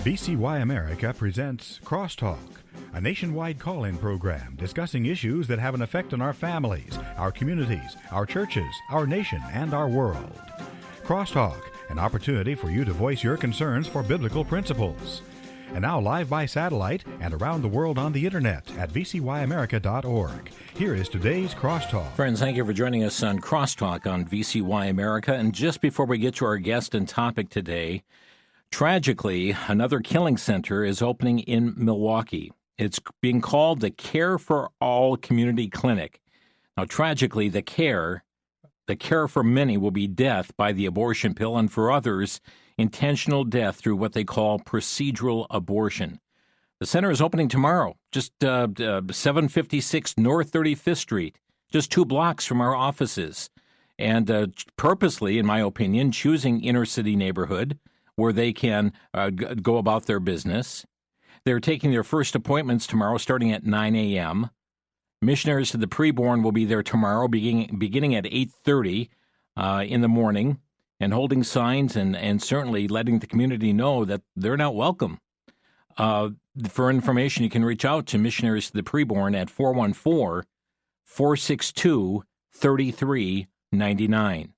VCY America presents Crosstalk, a nationwide call-in program discussing issues that have an effect on our families, our communities, our churches, our nation, and our world. Crosstalk, an opportunity for you to voice your concerns for biblical principles. And now live by satellite and around the world on the internet at vcyamerica.org. Here is today's Crosstalk. Friends, thank you for joining us on Crosstalk on VCY America. And just before we get to our guest and topic today, tragically, another killing center is opening in Milwaukee. It's being called the Care for All Community Clinic. Now, tragically, the care for many will be death by the abortion pill, and for others, intentional death through what they call procedural abortion. The center is opening tomorrow, just 756 North 35th Street, just 2 blocks from our offices, and purposely, in my opinion, choosing inner city neighborhood where they can go about their business. They're taking their first appointments tomorrow starting at 9 a.m. Missionaries to the Preborn will be there tomorrow beginning at 8:30 in the morning and holding signs and certainly letting the community know that they're not welcome. For information, you can reach out to Missionaries to the Preborn at 414-462-3399.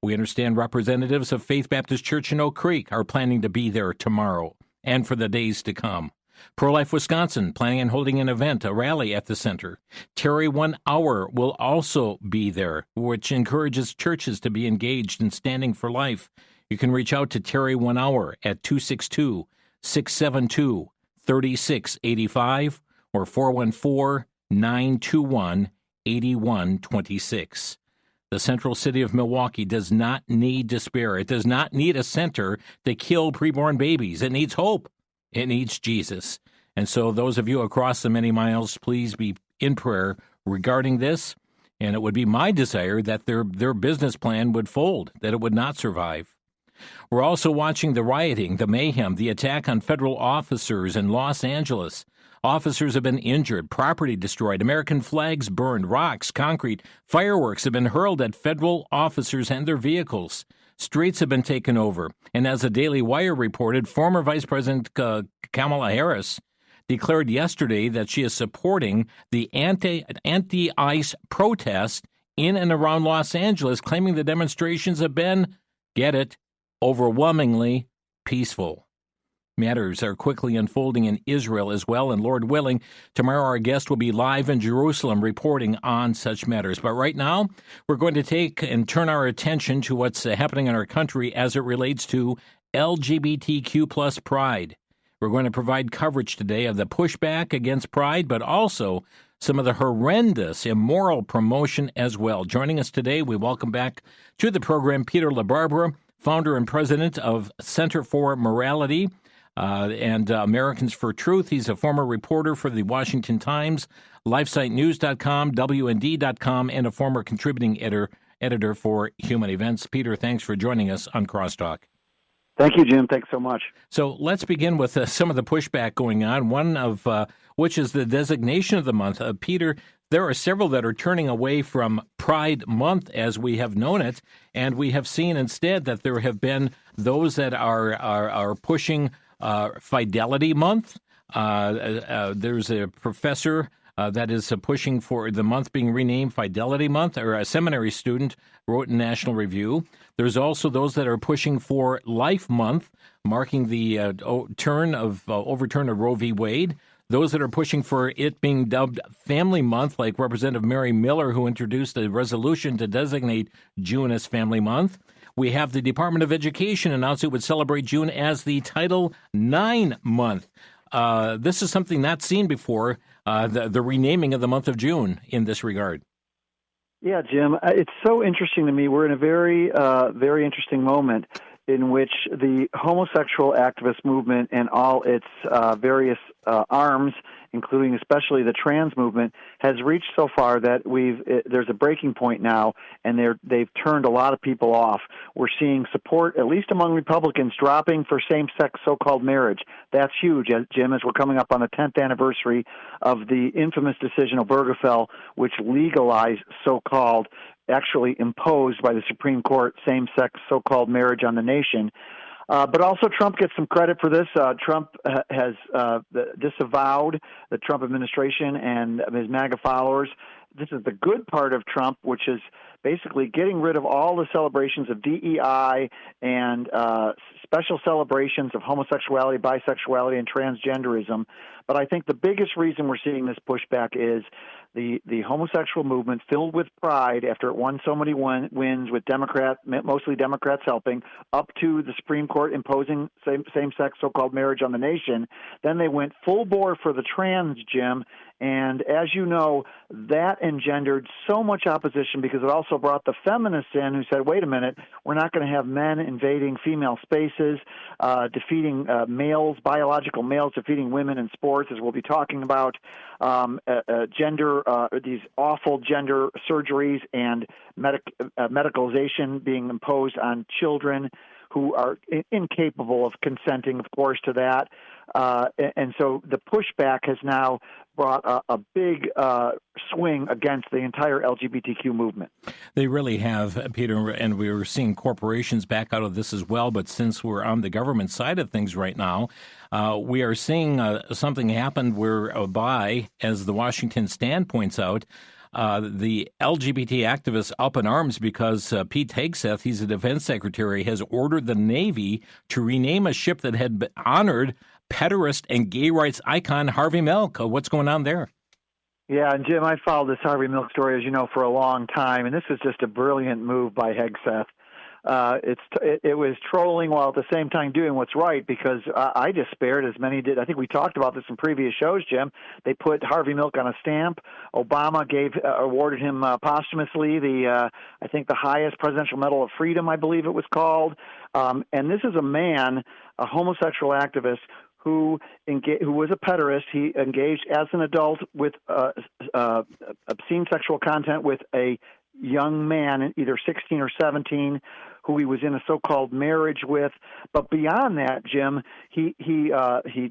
We understand representatives of Faith Baptist Church in Oak Creek are planning to be there tomorrow and for the days to come. Pro-Life Wisconsin planning on holding an event, a rally at the center. Terry 1 Hour will also be there, which encourages churches to be engaged in standing for life. You can reach out to Terry 1 Hour at 262-672-3685 or 414-921-8126. The central city of Milwaukee does not need despair. It does not need a center to kill preborn babies. It needs hope. It needs Jesus. And so those of you across the many miles, please be in prayer regarding this. And it would be my desire that their business plan would fold, that it would not survive. We're also watching the rioting, the mayhem, the attack on federal officers in Los Angeles. Officers have been injured, property destroyed, American flags burned, rocks, concrete, fireworks have been hurled at federal officers and their vehicles. Streets have been taken over. And as the Daily Wire reported, former Vice President Kamala Harris declared yesterday that she is supporting the anti-ICE protest in and around Los Angeles, claiming the demonstrations have been, get it, overwhelmingly peaceful. Matters are quickly unfolding in Israel as well, and Lord willing, tomorrow our guest will be live in Jerusalem reporting on such matters. But right now, we're going to take and turn our attention to what's happening in our country as it relates to LGBTQ plus pride. We're going to provide coverage today of the pushback against pride, but also some of the horrendous immoral promotion as well. Joining us today, we welcome back to the program Peter LaBarbera, founder and president of Center for Morality and Americans for Truth. He's a former reporter for the Washington Times, LifeSiteNews.com, WND.com, and a former contributing editor for Human Events. Peter, thanks for joining us on Crosstalk. Thank you, Jim. Thanks so much. So let's begin with some of the pushback going on, one of which is the designation of the month. Peter, there are several that are turning away from Pride Month as we have known it, and we have seen instead that there have been those that are pushing Fidelity Month. There's a professor that is pushing for the month being renamed Fidelity Month, or a seminary student wrote in National Review. There's also those that are pushing for Life Month, marking the overturn of Roe v. Wade. Those that are pushing for it being dubbed Family Month, like Representative Mary Miller, who introduced a resolution to designate June as Family Month. We have the Department of Education announce it would celebrate June as the Title IX month. This is something not seen before, the renaming of the month of June in this regard. Yeah, Jim, it's so interesting to me. We're in a very, very interesting moment in which the homosexual activist movement and all its various arms, including especially the trans movement, has reached so far that there's a breaking point now, and they've turned a lot of people off. We're seeing support, at least among Republicans, dropping for same-sex so-called marriage. That's huge, Jim, as we're coming up on the 10th anniversary of the infamous decision of Obergefell, which legalized so-called, actually imposed by the Supreme Court, same-sex so-called marriage on the nation. But also Trump gets some credit for this. Trump has disavowed the Trump administration and his MAGA followers. This is the good part of Trump, which is basically getting rid of all the celebrations of DEI and special celebrations of homosexuality, bisexuality, and transgenderism. But I think the biggest reason we're seeing this pushback is the homosexual movement, filled with pride after it won so many wins with mostly Democrats helping, up to the Supreme Court imposing same-sex so-called marriage on the nation. Then they went full bore for the trans, Jim. And as you know, that engendered so much opposition because it also brought the feminists in who said, wait a minute, we're not going to have men invading female spaces, defeating males, biological males defeating women in sports, as we'll be talking about, these awful gender surgeries and medicalization being imposed on children who are incapable of consenting, of course, to that. And so the pushback has now brought a big swing against the entire LGBTQ movement. They really have, Peter, and we were seeing corporations back out of this as well. But since we're on the government side of things right now, we are seeing something happen whereby, as the Washington Stand points out, the LGBT activists up in arms because Pete Hegseth, he's the defense secretary, has ordered the Navy to rename a ship that had honored pederast and gay rights icon Harvey Milk. What's going on there? Yeah, and Jim, I followed this Harvey Milk story, as you know, for a long time, and this is just a brilliant move by Hegseth. It was trolling while at the same time doing what's right, because I despaired, as many did. I think we talked about this in previous shows, Jim. They put Harvey Milk on a stamp. Obama awarded him posthumously I think the highest Presidential Medal of Freedom, I believe it was called. And this is a man, a homosexual activist, who was a pederast. He engaged as an adult with obscene sexual content with a young man, either 16 or 17, who he was in a so-called marriage with. But beyond that, Jim, he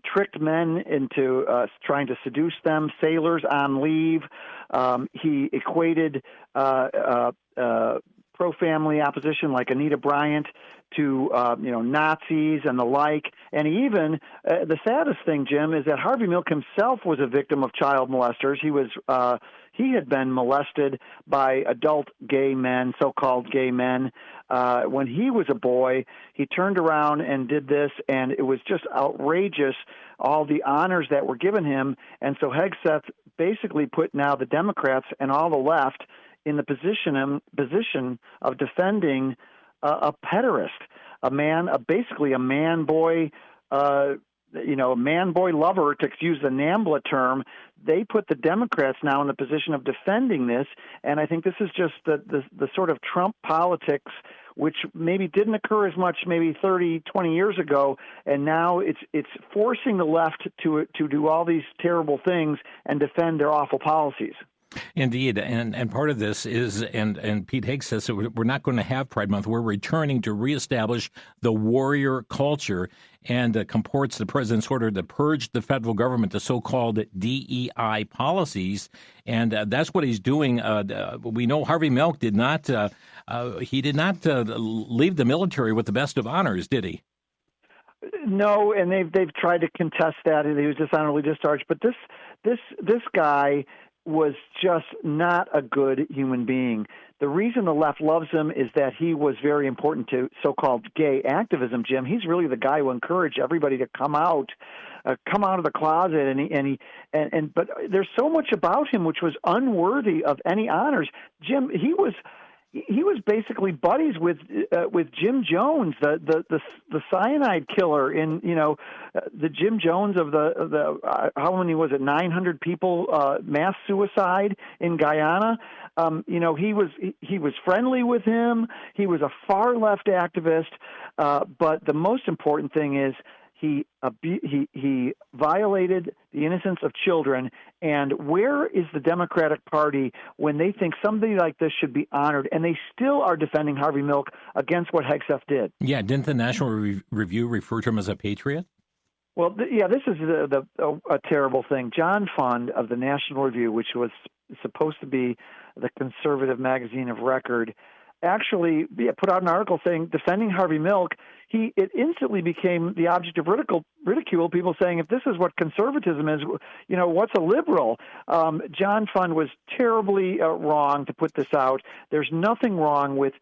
tricked men into trying to seduce them, sailors on leave. He equated pro-family opposition like Anita Bryant to Nazis and the like. And he even the saddest thing, Jim, is that Harvey Milk himself was a victim of child molesters. He had been molested by adult gay men, so-called gay men. When he was a boy, he turned around and did this, and it was just outrageous, all the honors that were given him. And so Hegseth basically put now the Democrats and all the left in the position of defending a pederast, basically a man-boy, a man-boy lover, to use the NAMBLA term. They put the Democrats now in the position of defending this, and I think this is just the sort of Trump politics, which maybe didn't occur as much maybe 30, 20 years ago, and now it's forcing the left to do all these terrible things and defend their awful policies. Indeed, and part of this is, and Pete Higgs says that we're not going to have Pride Month. We're returning to reestablish the warrior culture, and comports the president's order to purge the federal government, the so-called DEI policies, and that's what he's doing. We know Harvey Milk did not leave the military with the best of honors, did he? No, and they've tried to contest that, and he was dishonorably discharged. But this guy was just not a good human being. The reason the left loves him is that he was very important to so-called gay activism, Jim. He's really the guy who encouraged everybody to come out of the closet, but there's so much about him which was unworthy of any honors. Jim, he was basically buddies with Jim Jones, the cyanide killer in the Jim Jones of the how many was it, 900 people mass suicide in Guyana. He was friendly with him. He was a far left activist, but the most important thing is he violated the innocence of children. And where is the Democratic Party when they think somebody like this should be honored? And they still are defending Harvey Milk against what Hegseth did. Yeah, didn't the National Review refer to him as a patriot? Well, this is a terrible thing. John Fund of the National Review, which was supposed to be the conservative magazine of record, actually put out an article saying, defending Harvey Milk, it instantly became the object of ridicule. People saying, if this is what conservatism is, what's a liberal? John Fund was terribly wrong to put this out. There's nothing wrong with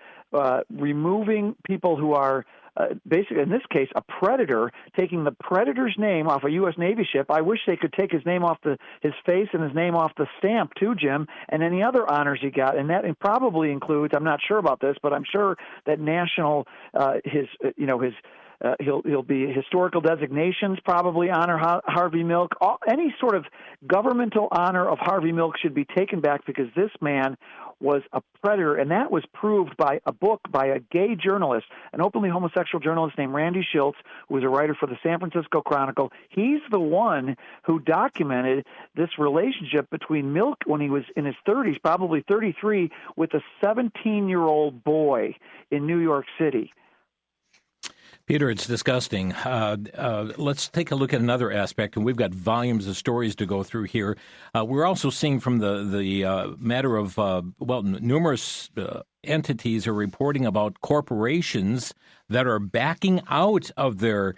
removing people who are basically, in this case, a predator, taking the predator's name off a U.S. Navy ship. I wish they could take his name off his face and his name off the stamp too, Jim, and any other honors he got. And that probably includes, I'm not sure about this, but I'm sure that national, he'll be historical designations probably honor Harvey Milk. Any sort of governmental honor of Harvey Milk should be taken back because this man was a predator, and that was proved by a book by a gay journalist, an openly homosexual journalist named Randy Schultz, who was a writer for the San Francisco Chronicle. He's the one who documented this relationship between Milk when he was in his 30s, probably 33, with a 17-year-old boy in New York City. Peter, it's disgusting. Let's take a look at another aspect, and we've got volumes of stories to go through here. We're also seeing from the matter of, numerous entities are reporting about corporations that are backing out of their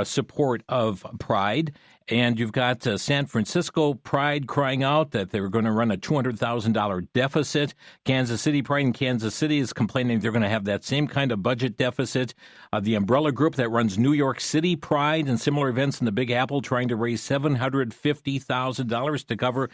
support of Pride. And you've got San Francisco Pride crying out that they're going to run a $200,000 deficit. Kansas City Pride in Kansas City is complaining they're going to have that same kind of budget deficit. The umbrella group that runs New York City Pride and similar events in the Big Apple trying to raise $750,000 to cover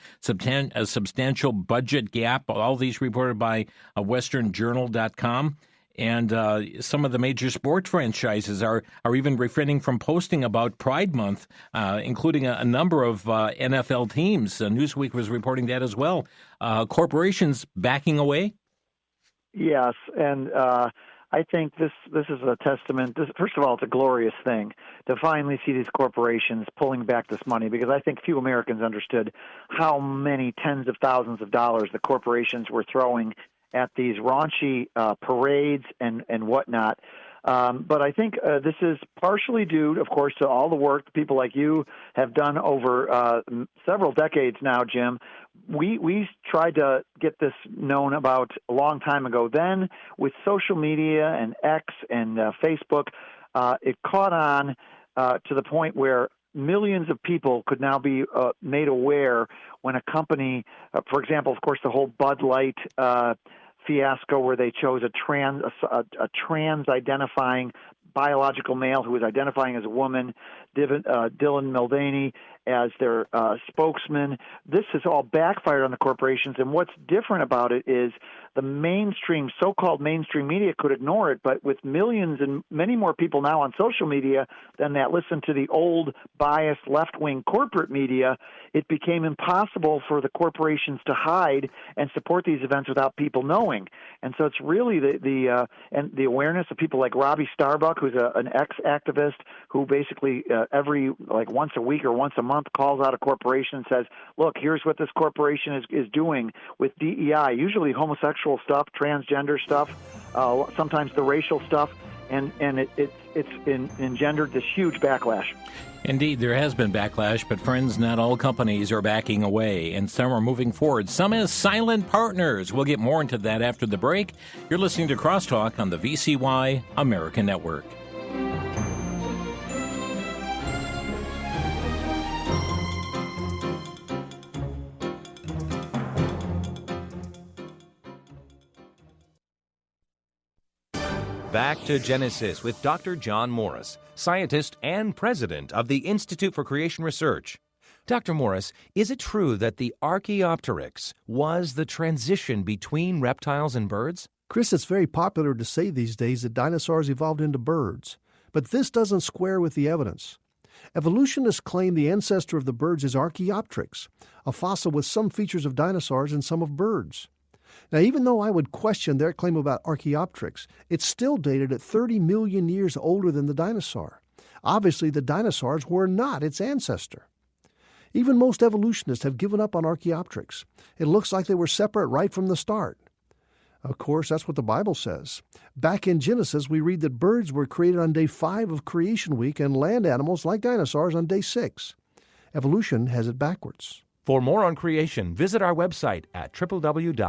a substantial budget gap. All these reported by westernjournal.com. And some of the major sports franchises are even refraining from posting about Pride Month, including a number of NFL teams. Newsweek was reporting that as well. Corporations backing away? Yes, and I think this is a testament. First of all, it's a glorious thing to finally see these corporations pulling back this money, because I think few Americans understood how many tens of thousands of dollars the corporations were throwing at these raunchy parades and whatnot. But I think this is partially due, of course, to all the work people like you have done over several decades now, Jim. We tried to get this known about a long time ago. Then with social media and X and Facebook, it caught on to the point where millions of people could now be made aware when a company, for example, of course, the whole Bud Light fiasco where they chose a trans-identifying biological male who was identifying as a woman, Dylan Mulvaney, as their spokesman. This has all backfired on the corporations, and what's different about it is the mainstream, so-called mainstream media could ignore it, but with millions and many more people now on social media than that listen to the old, biased, left-wing corporate media, it became impossible for the corporations to hide and support these events without people knowing. And so it's really the awareness of people like Robbie Starbuck, who's an ex-activist who basically every once a week or once a month calls out a corporation and says, look, here's what this corporation is doing with DEI, usually homosexual stuff, transgender stuff, sometimes the racial stuff, and it's engendered this huge backlash. Indeed, there has been backlash, but friends, not all companies are backing away, and some are moving forward, some as silent partners. We'll get more into that after the break. You're listening to Crosstalk on the VCY American Network. Back to Genesis with Dr. John Morris, scientist and president of the Institute for Creation Research. Dr. Morris, is it true that the Archaeopteryx was the transition between reptiles and birds? Chris, it's very popular to say these days that dinosaurs evolved into birds, but this doesn't square with the evidence. Evolutionists claim the ancestor of the birds is Archaeopteryx, a fossil with some features of dinosaurs and some of birds. Now, even though I would question their claim about Archaeopteryx, it's still dated at 30 million years older than the dinosaur. Obviously, the dinosaurs were not its ancestor. Even most evolutionists have given up on Archaeopteryx. It looks like they were separate right from the start. Of course, that's what the Bible says. Back in Genesis, we read that birds were created on day 5 of creation week and land animals, like dinosaurs, on day 6. Evolution has it backwards. For more on creation, visit our website at www.icr.org.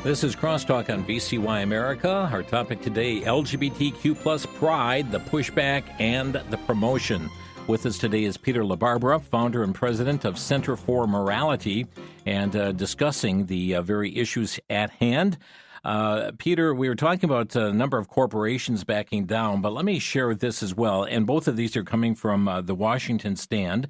This is Crosstalk on VCY America. Our topic today, LGBTQ plus pride, the pushback, and the promotion. With us today is Peter LaBarbera, founder and president of Center for Morality, and discussing the very issues at hand. Peter, we were talking about a number of corporations backing down, but let me share this as well. And both of these are coming from the Washington Stand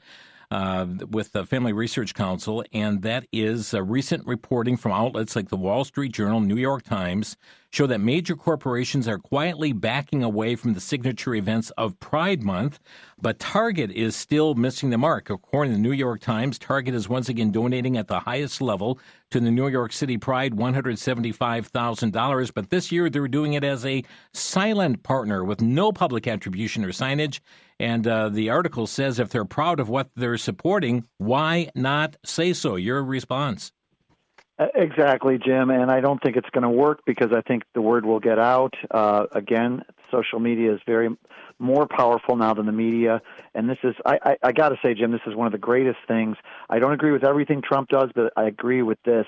with the Family Research Council, and that is recent reporting from outlets like the Wall Street Journal, New York Times, show that major corporations are quietly backing away from the signature events of Pride Month, but Target is still missing the mark. According to the New York Times, Target is once again donating at the highest level to the New York City Pride, $175,000, but this year they're doing it as a silent partner with no public attribution or signage. And the article says if they're proud of what they're supporting, why not say so? Your response? Exactly, Jim, and I don't think it's going to work because I think the word will get out. Again, social media is very more powerful now than the media, and this is, I got to say, Jim, this is one of the greatest things. I don't agree with everything Trump does, but I agree with this.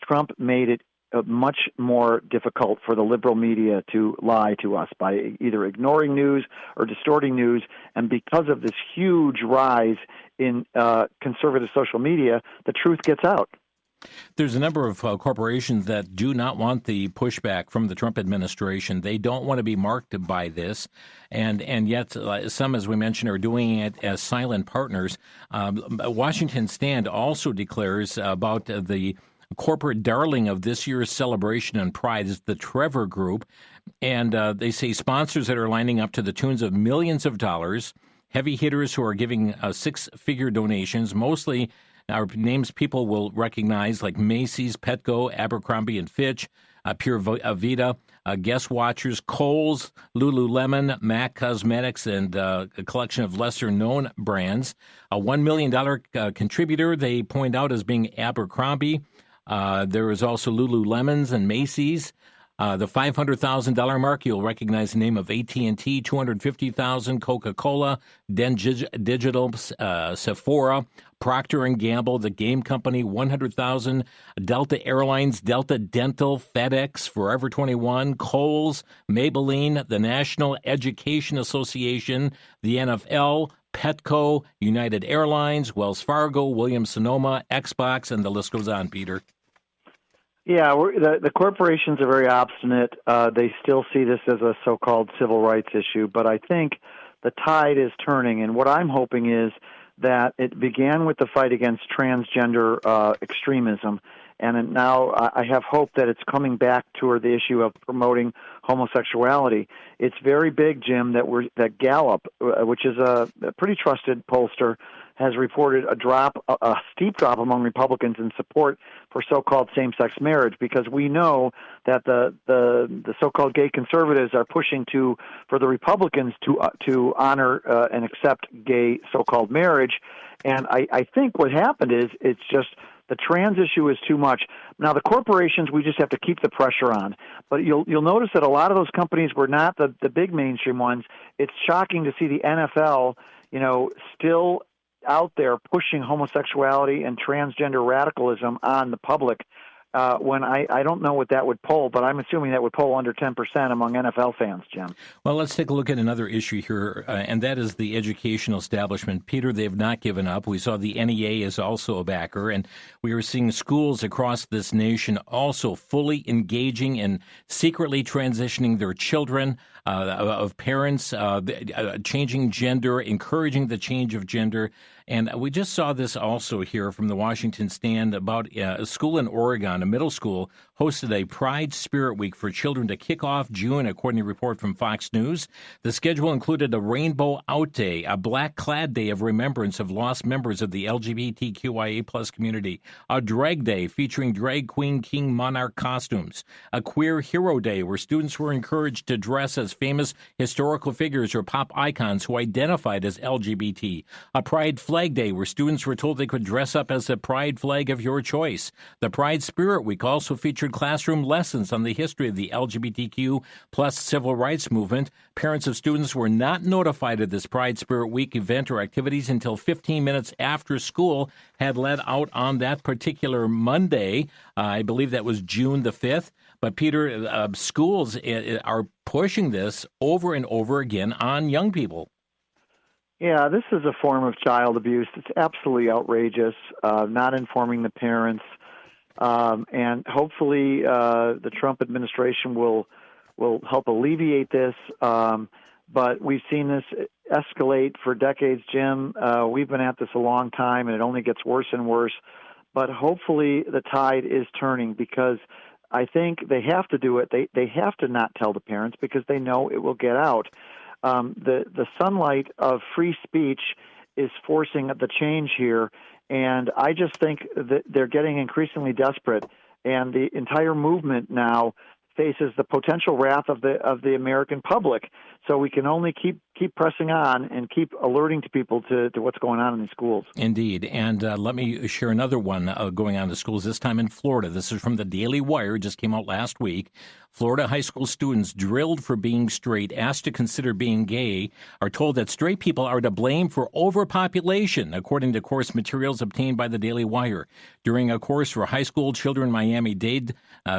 Trump made it much more difficult for the liberal media to lie to us by either ignoring news or distorting news, and because of this huge rise in conservative social media, the truth gets out. There's a number of corporations that do not want the pushback from the Trump administration. They don't want to be marked by this, and yet some, as we mentioned, are doing it as silent partners. Washington Stand also declares about the corporate darling of this year's celebration and pride is the Trevor Group, and they say sponsors that are lining up to the tunes of millions of dollars, heavy hitters who are giving six-figure donations, mostly are names people will recognize like Macy's, Petco, Abercrombie and Fitch, Pure Vita, Guest Watchers, Kohl's, Lululemon, MAC Cosmetics, and a collection of lesser-known brands. A $1 million contributor they point out as being Abercrombie. There is also Lululemon's and Macy's. The $500,000 mark, you'll recognize the name of AT&T, $250,000, Coca-Cola, Den Digital, Sephora, Procter & Gamble, the game company, $100,000, Delta Airlines, Delta Dental, FedEx, Forever 21, Kohl's, Maybelline, the National Education Association, the NFL, Petco, United Airlines, Wells Fargo, Williams-Sonoma, Xbox, and the list goes on, Peter. Yeah, the corporations are very obstinate. They still see this as a so-called civil rights issue, but I think the tide is turning, and what I'm hoping is that it began with the fight against transgender extremism, and now I have hope that it's coming back toward the issue of promoting homosexuality. It's very big, Jim, that Gallup, which is a pretty trusted pollster, has reported a steep drop among Republicans in support for so-called same-sex marriage, because we know that the so-called gay conservatives are pushing for the Republicans to honor and accept gay so-called marriage. And I think what happened is it's just the trans issue is too much. Now, the corporations, we just have to keep the pressure on. But you'll notice that a lot of those companies were not the big mainstream ones. It's shocking to see the NFL, still out there pushing homosexuality and transgender radicalism on the public when I don't know what that would poll, but I'm assuming that would poll under 10% among NFL fans, Jim. Well, let's take a look at another issue here, and that is the educational establishment. Peter, they have not given up. We saw the NEA is also a backer, and we are seeing schools across this nation also fully engaging in secretly transitioning their children, of parents changing gender, encouraging the change of gender. And we just saw this also here from the Washington Stand about a school in Oregon, a middle school, hosted a Pride Spirit Week for children to kick off June, according to a report from Fox News. The schedule included a Rainbow Out Day, a Black Clad Day of remembrance of lost members of the LGBTQIA plus community, a Drag Day featuring drag queen king monarch costumes, a Queer Hero Day where students were encouraged to dress as famous historical figures or pop icons who identified as LGBT. A Pride Flag Day where students were told they could dress up as the pride flag of your choice. The Pride Spirit Week also featured classroom lessons on the history of the LGBTQ plus civil rights movement. Parents of students were not notified of this Pride Spirit Week event or activities until 15 minutes after school had let out on that particular Monday. I believe that was June the 5th. But, Peter, schools are pushing this over and over again on young people. Yeah, this is a form of child abuse. It's absolutely outrageous, not informing the parents. And hopefully the Trump administration will help alleviate this. But we've seen this escalate for decades, Jim. We've been at this a long time, and it only gets worse and worse. But hopefully the tide is turning, because I think they have to do it. They have to not tell the parents because they know it will get out. The sunlight of free speech is forcing the change here, and I just think that they're getting increasingly desperate, and the entire movement now faces the potential wrath of the American public. So we can only keep pressing on and keep alerting to people to what's going on in the schools. Indeed. And let me share another one going on in the schools, this time in Florida. This is from the Daily Wire, just came out last week. Florida high school students drilled for being straight, asked to consider being gay, are told that straight people are to blame for overpopulation, according to course materials obtained by the Daily Wire. During a course for high school children in Miami-Dade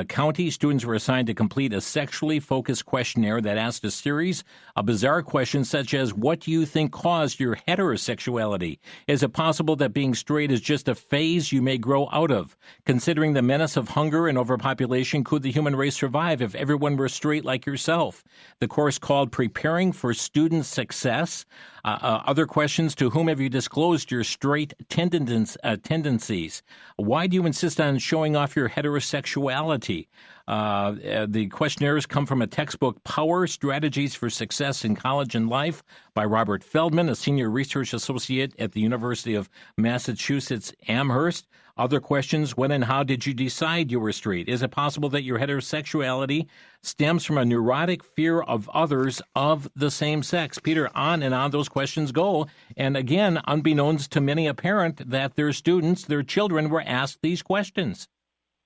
County, students were assigned to complete a sexually focused questionnaire that asked a series of bizarre questions such as, what do you think caused your heterosexuality? Is it possible that being straight is just a phase you may grow out of? Considering the menace of hunger and overpopulation, could the human race survive if everyone were straight like yourself? The course called Preparing for Student Success. Other questions: to whom have you disclosed your straight tendencies? Why do you insist on showing off your heterosexuality? The questionnaires come from a textbook, Power Strategies for Success in College and Life, by Robert Feldman, a senior research associate at the University of Massachusetts Amherst. Other questions: when and how did you decide you were straight? Is it possible that your heterosexuality stems from a neurotic fear of others of the same sex? Peter, on and on those questions go. And again, unbeknownst to many a parent, that their students, their children, were asked these questions.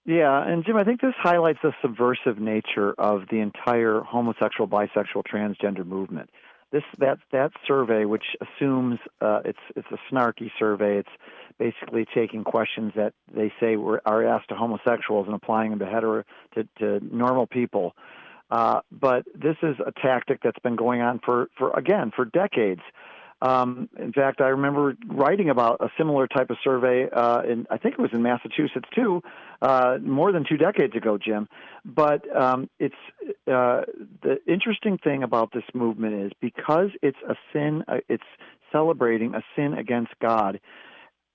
Yeah, and Jim, I think this highlights the subversive nature of the entire homosexual, bisexual, transgender movement. That survey, which assumes it's a snarky survey, it's basically taking questions that they say are asked to homosexuals and applying them to normal people. But this is a tactic that's been going on for decades. In fact, I remember writing about a similar type of survey, I think it was in Massachusetts too, more than 2 decades ago, Jim. But it's the interesting thing about this movement is because it's a sin, it's celebrating a sin against God.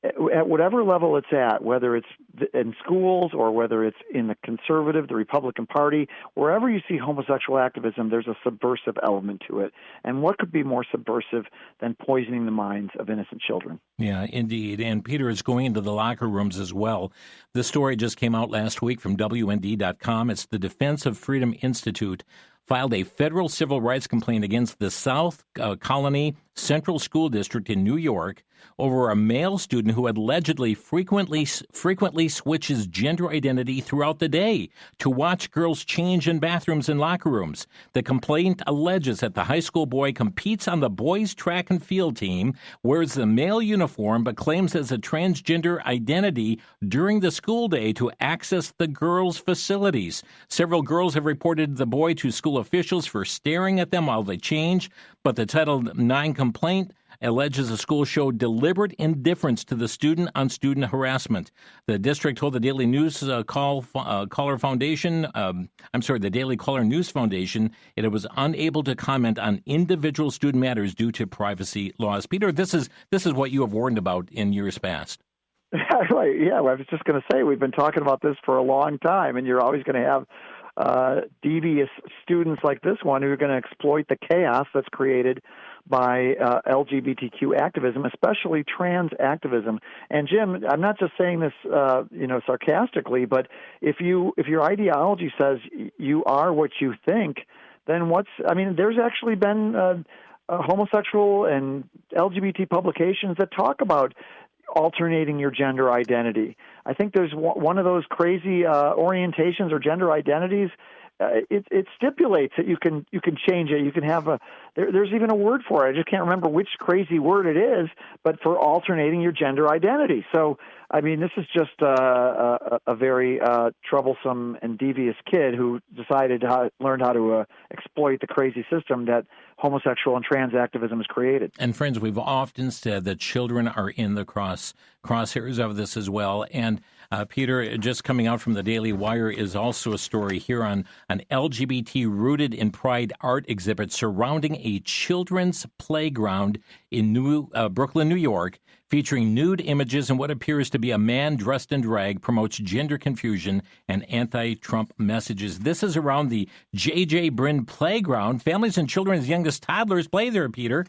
At whatever level it's at, whether it's in schools or whether it's in the conservative, the Republican Party, wherever you see homosexual activism, there's a subversive element to it. And what could be more subversive than poisoning the minds of innocent children? Yeah, indeed. And Peter is going into the locker rooms as well. This story just came out last week from WND.com. It's the Defense of Freedom Institute filed a federal civil rights complaint against the South Colony Central School District in New York over a male student who allegedly frequently switches gender identity throughout the day to watch girls change in bathrooms and locker rooms. The complaint alleges that the high school boy competes on the boys' track and field team, wears the male uniform, but claims as a transgender identity during the school day to access the girls' facilities. Several girls have reported the boy to school officials for staring at them while they change, but the Title IX complaint alleges the school showed deliberate indifference to the student on student harassment. The district told the Daily News Caller Foundation, the Daily Caller News Foundation, it was unable to comment on individual student matters due to privacy laws. Peter, this is what you have warned about in years past. Right. Yeah, I was just going to say we've been talking about this for a long time, and you're always going to have devious students like this one who are going to exploit the chaos that's created by LGBTQ activism, especially trans activism. And Jim, I'm not just saying this, sarcastically, but if your ideology says you are what you think, then there's actually been homosexual and LGBT publications that talk about alternating your gender identity. I think there's one of those crazy orientations or gender identities. It stipulates that you can change it. You can have there's even a word for it. I just can't remember which crazy word it is, but for alternating your gender identity. So, this is just a very troublesome and devious kid who learned how to exploit the crazy system that homosexual and trans activism has created. And friends, we've often said that children are in the crosshairs of this as well. And Peter, just coming out from the Daily Wire is also a story here on an LGBT rooted in pride art exhibit surrounding a children's playground in Brooklyn, New York, featuring nude images and what appears to be a man dressed in drag, promotes gender confusion and anti-Trump messages. This is around the J.J. Brin Playground. Families and children as young as toddlers play there, Peter.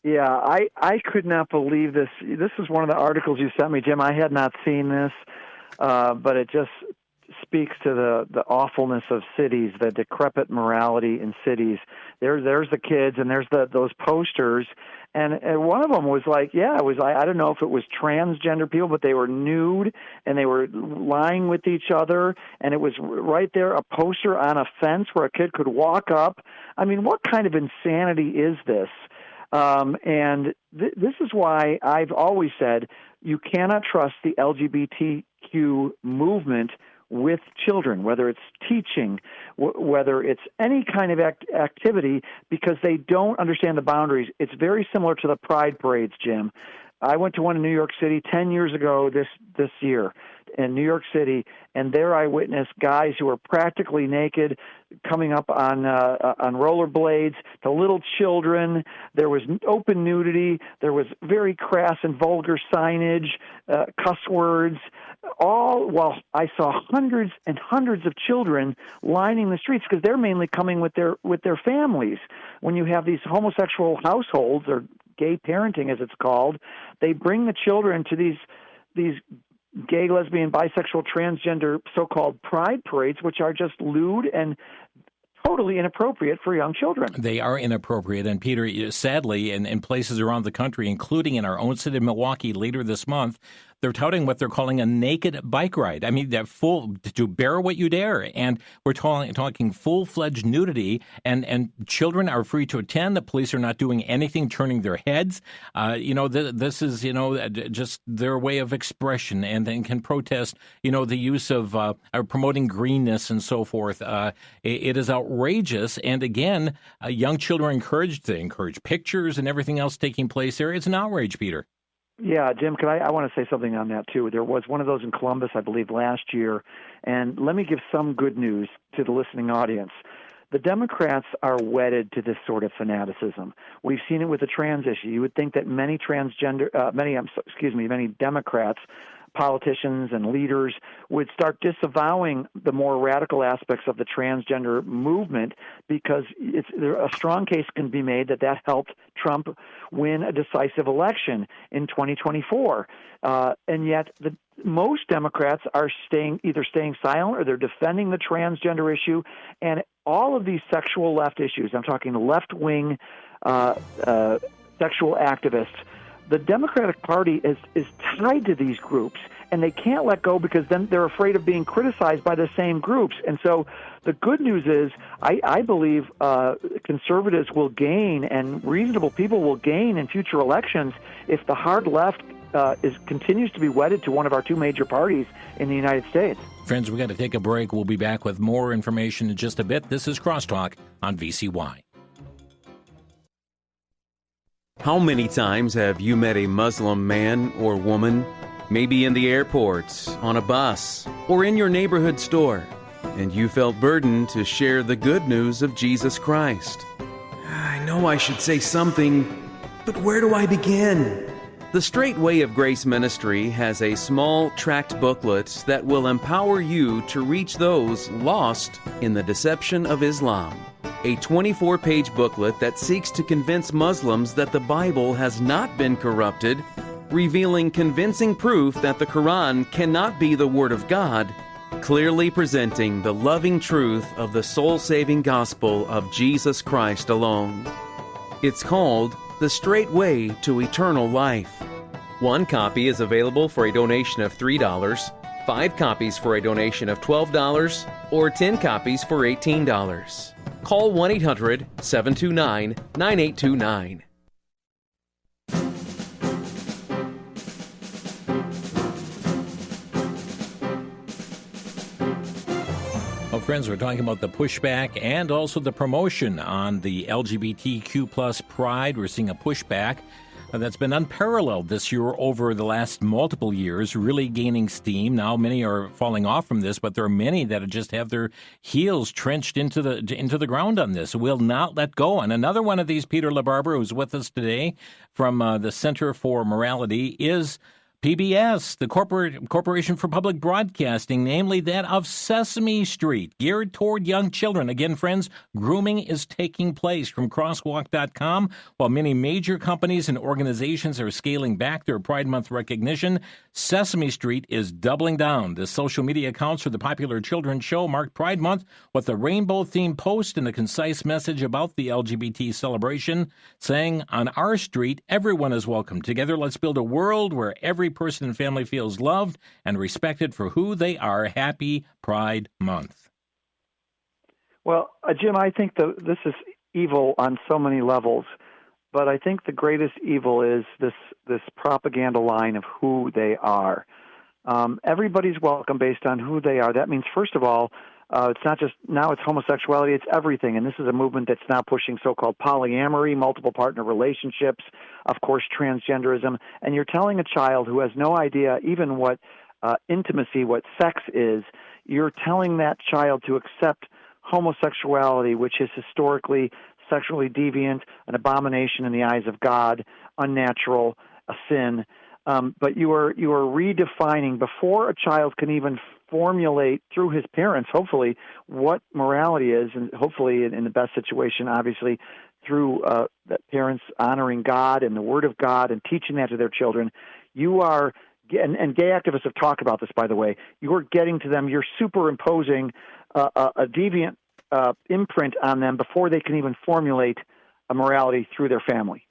Yeah, I could not believe this. This is one of the articles you sent me, Jim. I had not seen this, but it just speaks to the awfulness of cities, the decrepit morality in cities. There's the kids, and there's those posters, and one of them was like, I don't know if it was transgender people, but they were nude, and they were lying with each other, and it was right there, a poster on a fence where a kid could walk up. What kind of insanity is this? This is why I've always said you cannot trust the LGBTQ movement with children, whether it's teaching, whether it's any kind of activity, because they don't understand the boundaries. It's very similar to the pride parades, Jim. I went to one in New York City 10 years ago this year in New York City, and there I witnessed guys who were practically naked coming up on rollerblades to little children. There was open nudity. There was very crass and vulgar signage, cuss words, all while I saw hundreds and hundreds of children lining the streets because they're mainly coming with their families. When you have these homosexual households, or gay parenting as it's called, they bring the children to these gay, lesbian, bisexual, transgender so-called pride parades, which are just lewd and totally inappropriate for young children. They are inappropriate. And Peter, sadly, in places around the country, including in our own city of Milwaukee later this month, they're touting what they're calling a naked bike ride. They're full to bear what you dare. And we're talking full-fledged nudity, and children are free to attend. The police are not doing anything, turning their heads. This is, just their way of expression, and then can protest, the use of promoting greenness and so forth. It is outrageous. And again, young children are encouraged to encourage pictures and everything else taking place there. It's an outrage, Peter. Yeah, Jim, I want to say something on that, too. There was one of those in Columbus, I believe, last year. And let me give some good news to the listening audience. The Democrats are wedded to this sort of fanaticism. We've seen it with the trans issue. You would think that many Democrats, politicians and leaders would start disavowing the more radical aspects of the transgender movement because a strong case can be made that helped Trump win a decisive election in 2024. And yet most Democrats are either staying silent or they're defending the transgender issue. And all of these sexual left issues, I'm talking left-wing sexual activists, the Democratic Party is tied to these groups, and they can't let go because then they're afraid of being criticized by the same groups. And so the good news is I believe conservatives will gain and reasonable people will gain in future elections if the hard left continues to be wedded to one of our two major parties in the United States. Friends, we got to take a break. We'll be back with more information in just a bit. This is Crosstalk on VCY. How many times have you met a Muslim man or woman, maybe in the airports, on a bus, or in your neighborhood store, and you felt burdened to share the good news of Jesus Christ? I know I should say something, but where do I begin? The Straight Way of Grace Ministry has a small tract booklet that will empower you to reach those lost in the deception of Islam. A 24-page booklet that seeks to convince Muslims that the Bible has not been corrupted, revealing convincing proof that the Quran cannot be the Word of God, clearly presenting the loving truth of the soul-saving gospel of Jesus Christ alone. It's called The Straight Way to Eternal Life. One copy is available for a donation of $3, 5 copies for a donation of $12, or 10 copies for $18. Call 1-800-729-9829. Well, friends, we're talking about the pushback and also the promotion on the LGBTQ plus pride. We're seeing a pushback that's been unparalleled this year over the last multiple years, really gaining steam. Now many are falling off from this, but there are many that just have their heels trenched into the ground on this. Will not let go. And another one of these, Peter LaBarbera, who's with us today from the Center for Morality, is PBS, the Corporation for Public Broadcasting, namely that of Sesame Street, geared toward young children. Again, friends, grooming is taking place. From Crosstalk.com, while many major companies and organizations are scaling back their Pride Month recognition, Sesame Street is doubling down. The social media accounts for the popular children's show marked Pride Month with a rainbow-themed post and a concise message about the LGBT celebration, saying, "On our street, everyone is welcome. Together, let's build a world where every person and family feels loved and respected for who they are. Happy Pride Month." Well, Jim, I think this is evil on so many levels, but I think the greatest evil is this propaganda line of who they are. Everybody's welcome based on who they are. That means, first of all, it's not just now it's homosexuality, it's everything. And this is a movement that's now pushing so-called polyamory, multiple partner relationships, of course, transgenderism. And you're telling a child who has no idea even what intimacy, what sex is, you're telling that child to accept homosexuality, which is historically sexually deviant, an abomination in the eyes of God, unnatural, a sin. But you are redefining before a child can even formulate through his parents, hopefully, what morality is, and hopefully in the best situation, obviously, through parents honoring God and the Word of God and teaching that to their children. You are, and gay activists have talked about this, by the way, you're getting to them, you're superimposing a deviant imprint on them before they can even formulate a morality through their family.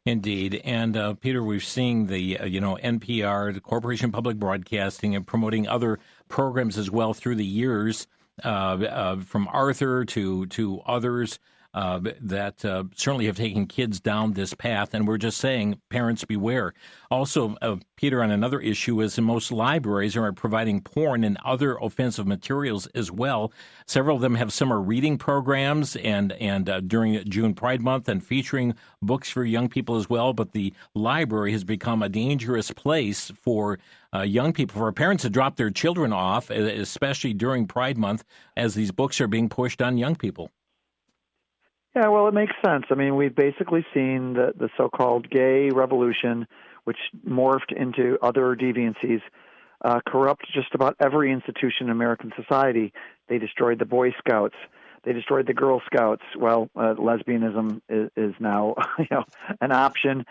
Indeed. And, Peter, we've seen the, NPR, the Corporation for Public Broadcasting, and promoting other programs as well through the years, from Arthur to others that certainly have taken kids down this path. And we're just saying, parents beware. Also, Peter, on another issue is most libraries are providing porn and other offensive materials as well. Several of them have summer reading programs and during June Pride Month and featuring books for young people as well. But the library has become a dangerous place for young people, for parents to drop their children off, especially during Pride Month, as these books are being pushed on young people. Yeah, well, it makes sense. I mean, we've basically seen the so-called gay revolution, which morphed into other deviancies, corrupt just about every institution in American society. They destroyed the Boy Scouts. They destroyed the Girl Scouts. Well, lesbianism is now an option.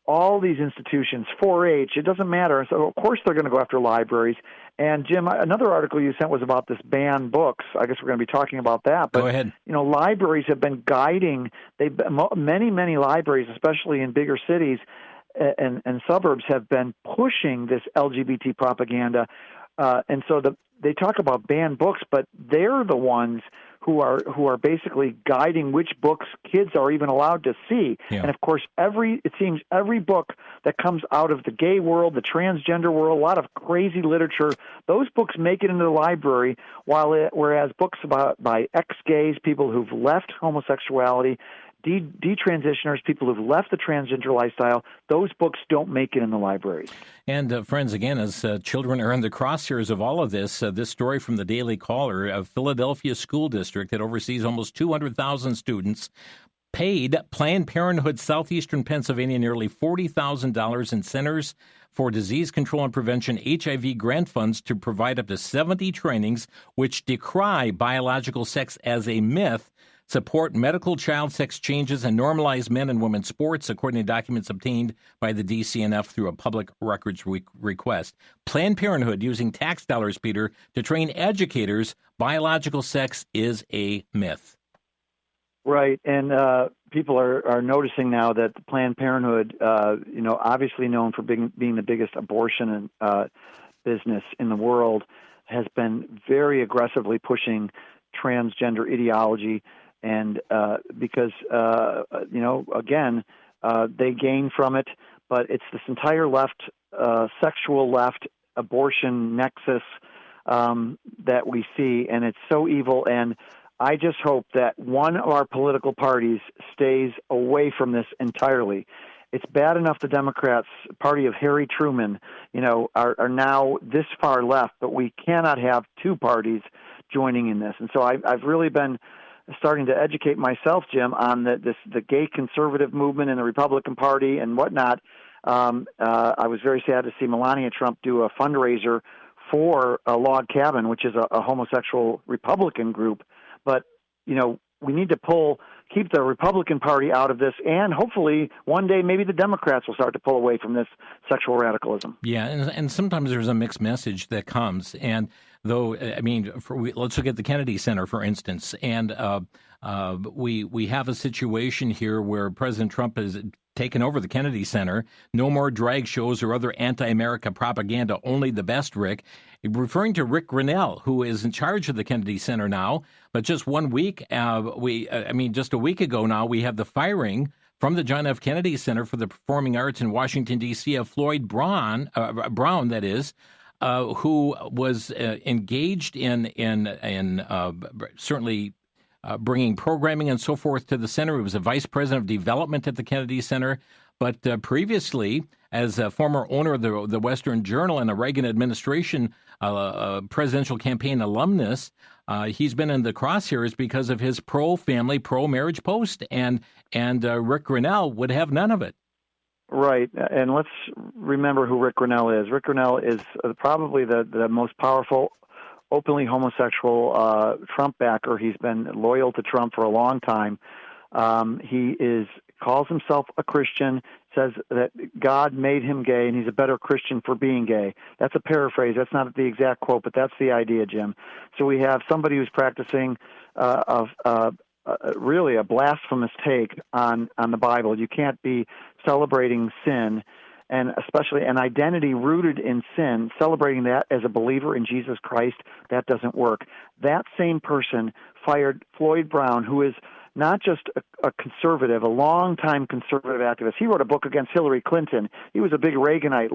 All these institutions, 4-H, it doesn't matter. So, of course, they're going to go after libraries. And, Jim, another article you sent was about this banned books. I guess we're going to be talking about that. But, go ahead. Libraries have been guiding. Many libraries, especially in bigger cities and suburbs, have been pushing this LGBT propaganda. And so they talk about banned books, but they're the ones who are basically guiding which books kids are even allowed to see. Yeah. And of course, it seems every book that comes out of the gay world, the transgender world, a lot of crazy literature, those books make it into the library, whereas books by ex-gays, people who've left homosexuality, detransitioners, people who've left the transgender lifestyle, those books don't make it in the libraries. And friends, again, as children are in the crosshairs of all of this, this story from the Daily Caller, a Philadelphia school district that oversees almost 200,000 students, paid Planned Parenthood Southeastern Pennsylvania nearly $40,000 in Centers for Disease Control and Prevention HIV grant funds to provide up to 70 trainings which decry biological sex as a myth support medical child sex changes and normalize men and women's sports, according to documents obtained by the DCNF through a public records request. Planned Parenthood using tax dollars, Peter, to train educators biological sex is a myth. Right, and people are noticing now that Planned Parenthood, obviously known for being the biggest abortion business in the world, has been very aggressively pushing transgender ideology, and because they gain from it, but it's this entire left, sexual left abortion nexus that we see, and it's so evil. And I just hope that one of our political parties stays away from this entirely. It's bad enough the Democrats, party of Harry Truman, are now this far left, but we cannot have two parties joining in this. And so I've really been starting to educate myself, Jim, on the gay conservative movement in the Republican Party and whatnot. I was very sad to see Melania Trump do a fundraiser for a Log Cabin, which is a homosexual Republican group. But, we need to keep the Republican Party out of this, and hopefully one day maybe the Democrats will start to pull away from this sexual radicalism. Yeah, and sometimes there's a mixed message that comes. And though, let's look at the Kennedy Center, for instance. And we have a situation here where President Trump has taken over the Kennedy Center. No more drag shows or other anti-America propaganda, only the best, Rick. Referring to Rick Grinnell, who is in charge of the Kennedy Center now. But just 1 week, just a week ago now, we have the firing from the John F. Kennedy Center for the Performing Arts in Washington, D.C. of Floyd Brown, that is, who was engaged in certainly bringing programming and so forth to the center. He was a vice president of development at the Kennedy Center. But previously, as a former owner of the Western Journal and a Reagan administration presidential campaign alumnus, he's been in the crosshairs because of his pro-family, pro-marriage post. And Rick Grinnell would have none of it. Right, and let's remember who Rick Grinnell is. Rick Grinnell is probably the most powerful, openly homosexual Trump backer. He's been loyal to Trump for a long time. He calls himself a Christian, says that God made him gay, and he's a better Christian for being gay. That's a paraphrase. That's not the exact quote, but that's the idea, Jim. So we have somebody who's practicing really a blasphemous take on the Bible. You can't be celebrating sin, and especially an identity rooted in sin, celebrating that as a believer in Jesus Christ. That doesn't work. That same person fired Floyd Brown, who is not just a conservative, a long-time conservative activist. He wrote a book against Hillary Clinton. He was a big Reaganite.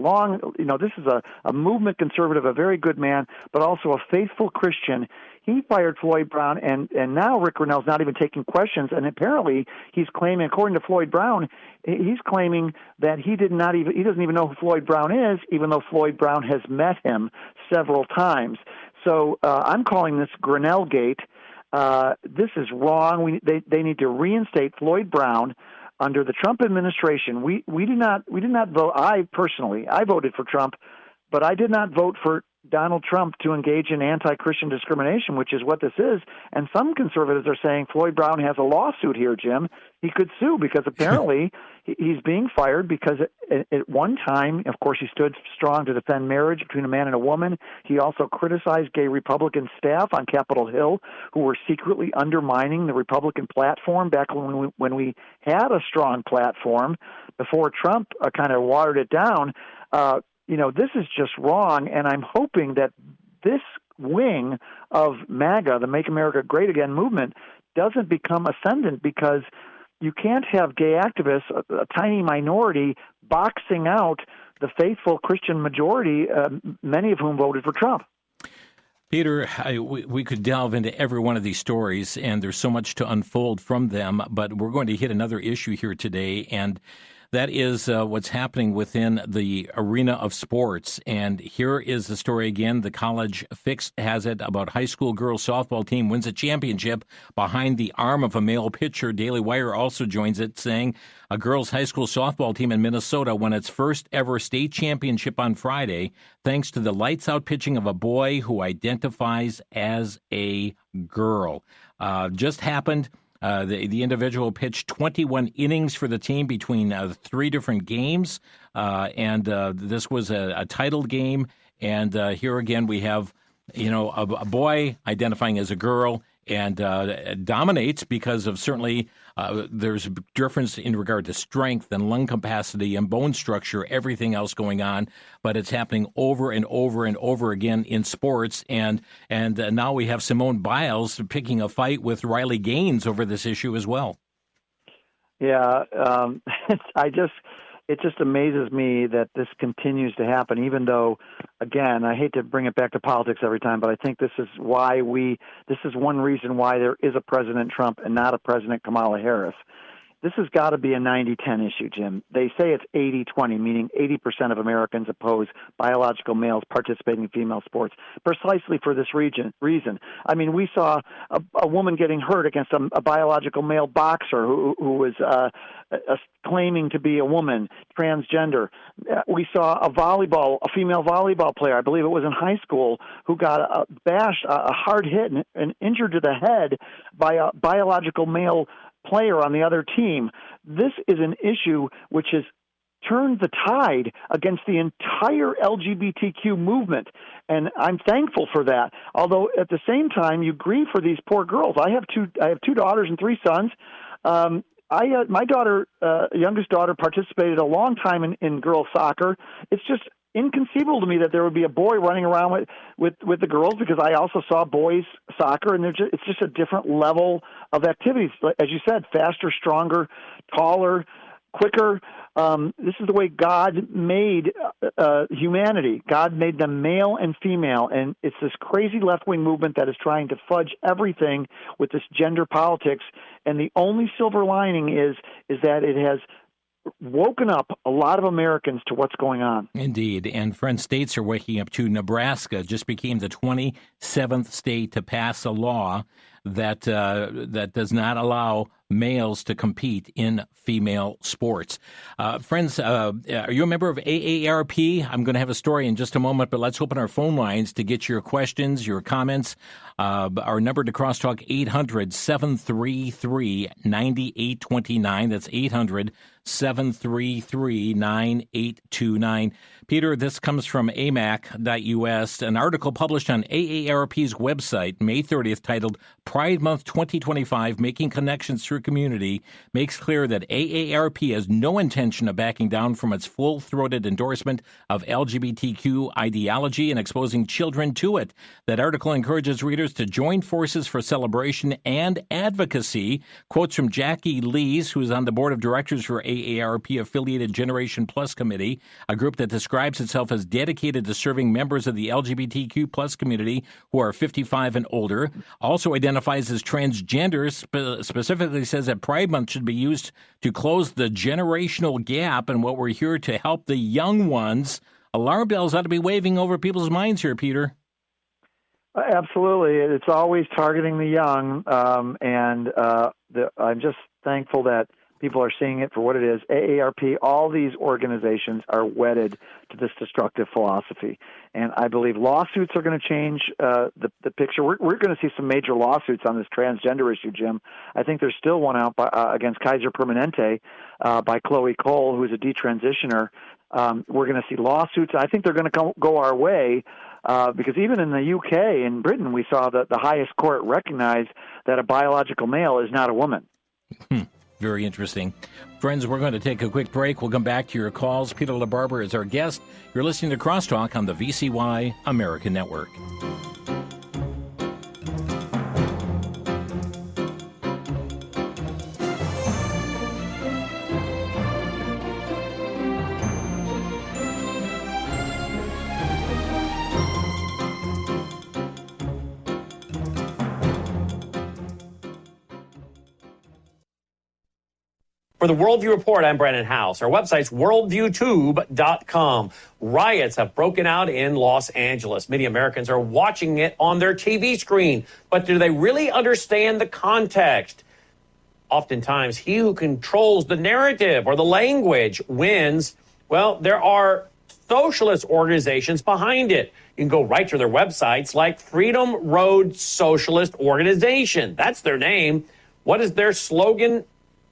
This is a movement conservative, a very good man, but also a faithful Christian. He fired Floyd Brown, and now Rick Grinnell's not even taking questions, and apparently he's claiming, according to Floyd Brown, he's claiming that he doesn't even know who Floyd Brown is, even though Floyd Brown has met him several times. So I'm calling this Grinnell-gate. This is wrong. They need to reinstate Floyd Brown under the Trump administration. We did not vote. I voted for Trump, but I did not vote for Donald Trump to engage in anti-Christian discrimination, which is what this is. And some conservatives are saying Floyd Brown has a lawsuit here, Jim. He could sue because apparently he's being fired because at one time, of course, he stood strong to defend marriage between a man and a woman. He also criticized gay Republican staff on Capitol Hill who were secretly undermining the Republican platform back when we had a strong platform before Trump kind of watered it down. This is just wrong, and I'm hoping that this wing of MAGA, the Make America Great Again movement, doesn't become ascendant, because you can't have gay activists, a tiny minority, boxing out the faithful Christian majority, many of whom voted for Trump. Peter, we could delve into every one of these stories, and there's so much to unfold from them, but we're going to hit another issue here today, and that is what's happening within the arena of sports. And here is the story again. The College Fix has it about high school girls softball team wins a championship behind the arm of a male pitcher. Daily Wire also joins it, saying a girls high school softball team in Minnesota won its first ever state championship on Friday, thanks to the lights out pitching of a boy who identifies as a girl. Just happened The individual pitched 21 innings for the team between 3 different games, and this was a titled game. And here again we have, a boy identifying as a girl and dominates because of certainly there's a difference in regard to strength and lung capacity and bone structure, everything else going on. But it's happening over and over and over again in sports. And now we have Simone Biles picking a fight with Riley Gaines over this issue as well. Yeah, it just amazes me that this continues to happen, even though, again, I hate to bring it back to politics every time, but I think this is one reason why there is a President Trump and not a President Kamala Harris. This has got to be a 90-10 issue, Jim. They say it's 80-20, meaning 80% of Americans oppose biological males participating in female sports, precisely for this reason. I mean, we saw a woman getting hurt against a biological male boxer who was claiming to be a woman, transgender. We saw a female volleyball player, I believe it was in high school, who got bashed, a hard hit and injured to the head by a biological male player on the other team. This is an issue which has turned the tide against the entire LGBTQ movement, and I'm thankful for that. Although at the same time, you grieve for these poor girls. I have two daughters and 3 sons. My daughter, youngest daughter, participated a long time in girls soccer. It's just inconceivable to me that there would be a boy running around with the girls, because I also saw boys soccer, and it's just a different level of activities. As you said, faster, stronger, taller, quicker. This is the way God made humanity. God made them male and female, and it's this crazy left-wing movement that is trying to fudge everything with this gender politics. And the only silver lining is that it has woken up a lot of Americans to what's going on. Indeed. And friend, states are waking up too. Nebraska just became the 27th state to pass a law that does not allow males to compete in female sports. Friends, are you a member of AARP? I'm going to have a story in just a moment, but let's open our phone lines to get your questions, your comments. Our number to Crosstalk, 800-733-9829. That's 800-733-9829. Peter, this comes from amac.us, an article published on AARP's website May 30th titled Pride Month 2025, Making Connections Through Community, makes clear that AARP has no intention of backing down from its full-throated endorsement of LGBTQ ideology and exposing children to it. That article encourages readers to join forces for celebration and advocacy. Quotes from Jackie Lees, who is on the board of directors for AARP-affiliated Generation Plus Committee, a group that describes itself as dedicated to serving members of the LGBTQ plus community who are 55 and older, also identifies as transgender, specifically says that Pride Month should be used to close the generational gap, and what we're here to help the young ones. Alarm bells ought to be waving over people's minds here, Peter. Absolutely. It's always targeting the young, and I'm just thankful that people are seeing it for what it is. AARP, all these organizations are wedded to this destructive philosophy. And I believe lawsuits are going to change the picture. We're going to see some major lawsuits on this transgender issue, Jim. I think there's still one out against Kaiser Permanente by Chloe Cole, who's a detransitioner. We're going to see lawsuits. I think they're going to go our way. Because even in the UK and Britain, we saw that the highest court recognized that a biological male is not a woman. Very interesting. Friends, we're going to take a quick break. We'll come back to your calls. Peter LaBarbera is our guest. You're listening to Crosstalk on the VCY American Network. For the Worldview Report, I'm Brandon House. Our website's worldviewtube.com. Riots have broken out in Los Angeles. Many Americans are watching it on their TV screen. But do they really understand the context? Oftentimes, he who controls the narrative or the language wins. Well, there are socialist organizations behind it. You can go right to their websites like Freedom Road Socialist Organization. That's their name. What does their slogan,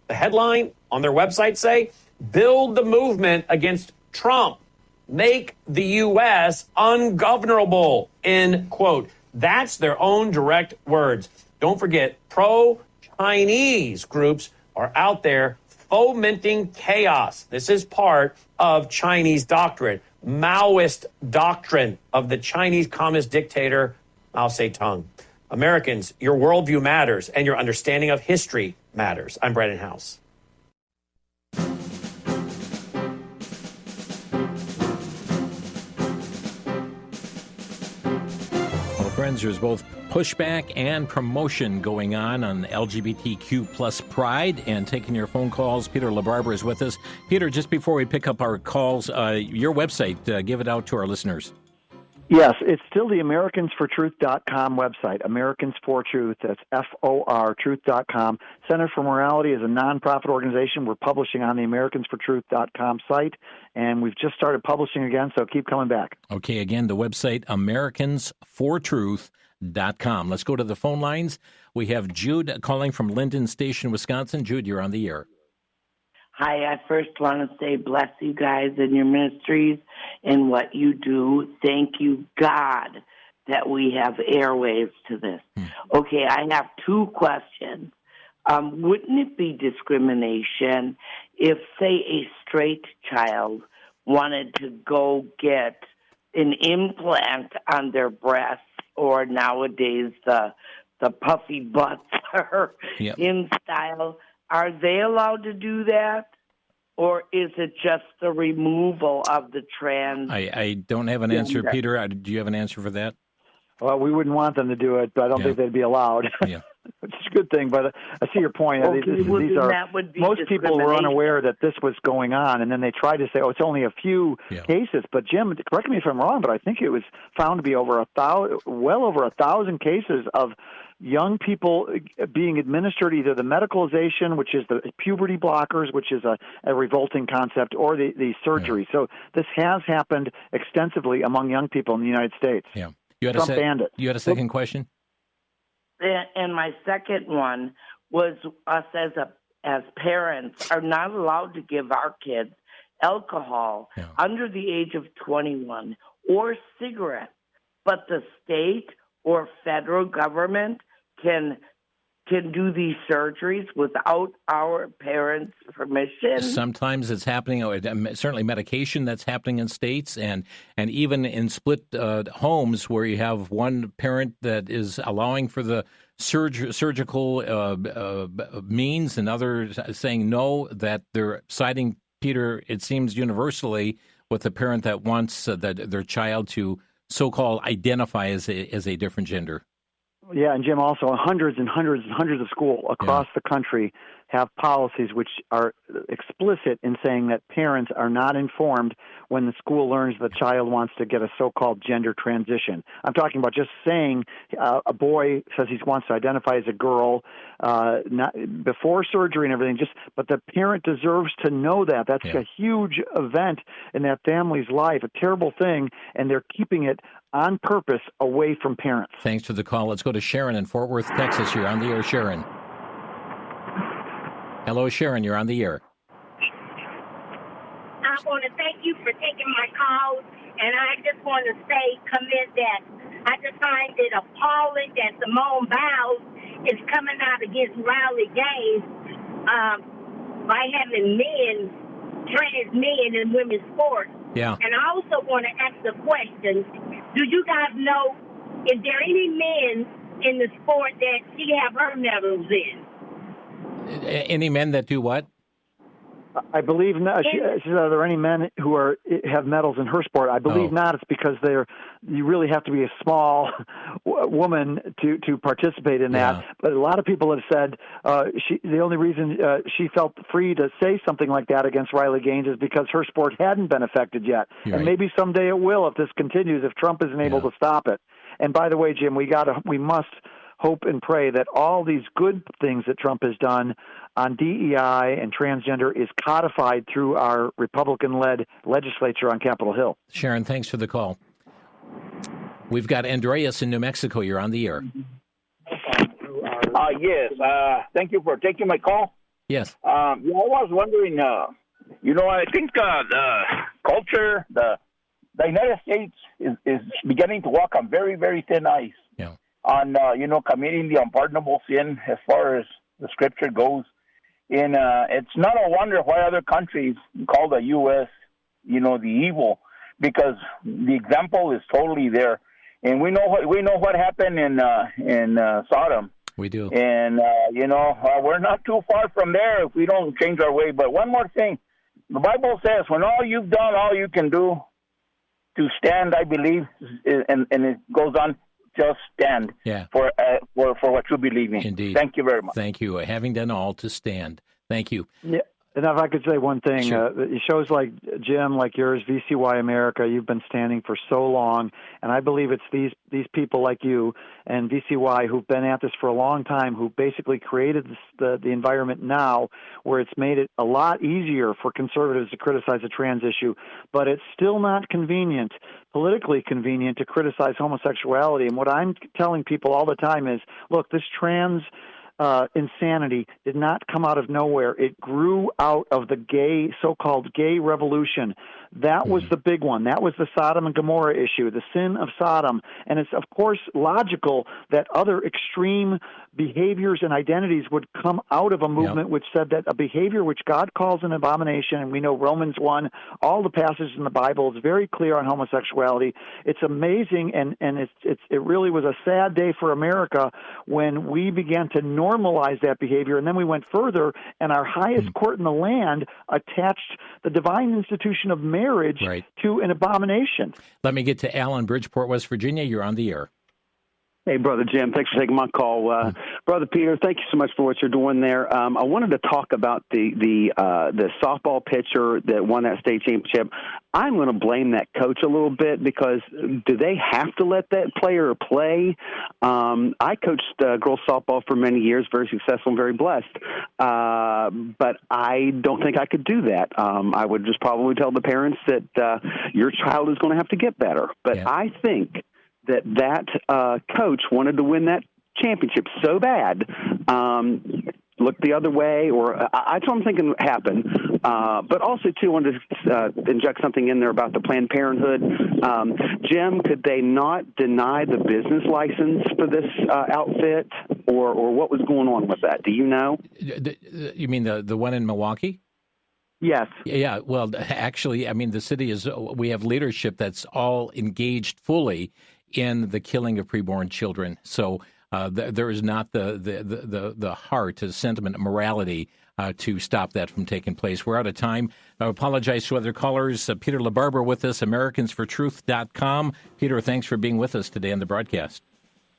the headline on their website say? Build the movement against Trump. Make the U.S. ungovernable, end quote. That's their own direct words. Don't forget, pro-Chinese groups are out there fomenting chaos. This is part of Chinese doctrine, Maoist doctrine of the Chinese communist dictator Mao Zedong. Americans, your worldview matters and your understanding of history matters. I'm Brandon House. Well, friends, there's both pushback and promotion going on LGBTQ plus pride, and taking your phone calls. Peter LaBarbera is with us. Peter, just before we pick up our calls, your website, give it out to our listeners. Yes, it's still the AmericansForTruth.com website, Americans for Truth. That's FOR, truth.com. Center for Morality is a nonprofit organization. We're publishing on the AmericansForTruth.com site, and we've just started publishing again, so keep coming back. Okay, again, the website, AmericansForTruth.com. Let's go to the phone lines. We have Jude calling from Linden Station, Wisconsin. Jude, you're on the air. Hi, I first want to say bless you guys and your ministries and what you do. Thank you, God, that we have airwaves to this. Okay, I have two questions. Wouldn't it be discrimination if, say, a straight child wanted to go get an implant on their breasts, or nowadays the puffy butts are in style? Are they allowed to do that, or is it just the removal of the trans? I don't have an answer, Peter. Do you have an answer for that? Well, we wouldn't want them to do it, but I don't think they'd be allowed. Yeah. Which is a good thing, but I see your point. Okay, Most people were unaware that this was going on, and then they tried to say, it's only a few cases. But, Jim, correct me if I'm wrong, but I think it was found to be well over 1,000 cases of young people being administered either the medicalization, which is the puberty blockers, which is a revolting concept, or the surgery. So this has happened extensively among young people in the United States. Yeah. Trump banned it. You had a second question? And my second one was us as parents are not allowed to give our kids alcohol under the age of 21 or cigarettes, but the state or federal government can do these surgeries without our parents' permission. Sometimes it's happening, certainly medication that's happening in states, and even in split homes where you have one parent that is allowing for the surgical means and others saying no, that they're siding, Peter, it seems universally, with the parent that wants their child to so-called identify as a different gender. Yeah, and Jim, also hundreds and hundreds and hundreds of schools across the country have policies which are explicit in saying that parents are not informed when the school learns the child wants to get a so-called gender transition. I'm talking about just saying a boy says he wants to identify as a girl not before surgery and everything. But the parent deserves to know that. That's a huge event in that family's life, a terrible thing, and they're keeping it on purpose away from parents. Thanks for the call. Let's go to Sharon in Fort Worth, Texas. You're on the air, Sharon. Hello, Sharon. You're on the air. I want to thank you for taking my call, and I just want to comment that I just find it appalling that Simone Biles is coming out against Riley Gaines by having trans men in women's sports. Yeah. And I also want to ask the question, do you guys know, is there any men in the sport that she have her medals in? Any men that do what? I believe not. She says, are there any men who have medals in her sport? I believe not. It's because you really have to be a small woman to participate in that. But a lot of people have said the only reason she felt free to say something like that against Riley Gaines is because her sport hadn't been affected yet. And maybe someday it will if this continues, if Trump isn't able to stop it. And by the way, Jim, we must hope and pray that all these good things that Trump has done on DEI and transgender is codified through our Republican-led legislature on Capitol Hill. Sharon, thanks for the call. We've got Andreas in New Mexico. You're on the air. Yes. Thank you for taking my call. Yes. I was wondering, I think the culture, the United States is beginning to walk on very, very thin ice on, committing the unpardonable sin as far as the scripture goes. And it's not a wonder why other countries call the U.S., the evil, because the example is totally there. And we know what happened in Sodom. We do. And, we're not too far from there if we don't change our way. But one more thing. The Bible says when all you've done, all you can do to stand, I believe, and it goes on, just stand for what you believe in. Indeed. Thank you very much. Thank you. Having done all to stand. Thank you. Yeah. And if I could say one thing, Sure. Shows like Jim, like yours, VCY America, you've been standing for so long, and I believe it's these people like you and VCY who've been at this for a long time, who basically created the environment now where it's made it a lot easier for conservatives to criticize the trans issue, but it's still not politically convenient to criticize homosexuality. And what I'm telling people all the time is, look, this trans insanity did not come out of nowhere. It grew out of the so-called gay revolution. That was the big one. That was the Sodom and Gomorrah issue, the sin of Sodom. And it's, of course, logical that other extreme behaviors and identities would come out of a movement which said that a behavior which God calls an abomination, and we know Romans 1, all the passages in the Bible is very clear on homosexuality. It's amazing, and it really was a sad day for America when we began to normalize that behavior, and then we went further, and our highest court in the land attached the divine institution of marriage to an abomination. Let me get to Alan, Bridgeport, West Virginia. You're on the air. Hey, Brother Jim, thanks for taking my call. Brother Peter, thank you so much for what you're doing there. I wanted to talk about the softball pitcher that won that state championship. I'm going to blame that coach a little bit because do they have to let that player play? I coached girls softball for many years, very successful and very blessed, but I don't think I could do that. I would just probably tell the parents that your child is going to have to get better. But I think that coach wanted to win that championship so bad, look the other way, or that's what I'm thinking happened. But also, too, I wanted to inject something in there about the Planned Parenthood. Jim, could they not deny the business license for this outfit, or what was going on with that? Do you know? You mean the one in Milwaukee? Yes. Yeah. Well, actually, I mean, the city we have leadership that's all engaged fully in the killing of preborn children. So there is not the heart, the sentiment, morality to stop that from taking place. We're out of time. I apologize to other callers. Peter LaBarbera with us, AmericansForTruth.com. Peter, thanks for being with us today on the broadcast.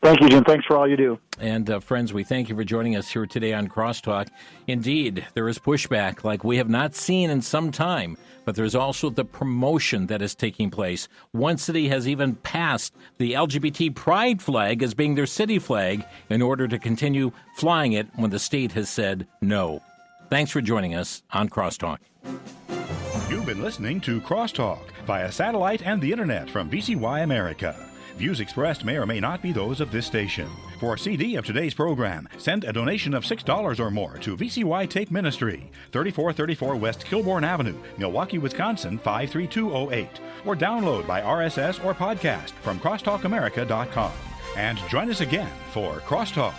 Thank you, Jim. Thanks for all you do. And friends, we thank you for joining us here today on Crosstalk. Indeed, there is pushback like we have not seen in some time, but there's also the promotion that is taking place. One city has even passed the LGBT pride flag as being their city flag in order to continue flying it when the state has said no. Thanks for joining us on Crosstalk. You've been listening to Crosstalk via satellite and the internet from VCY America. Views expressed may or may not be those of this station. For a CD of today's program, send a donation of $6 or more to VCY Take Ministry, 3434 West Kilbourne Avenue, Milwaukee, Wisconsin, 53208, or download by RSS or podcast from crosstalkamerica.com. And join us again for Crosstalk.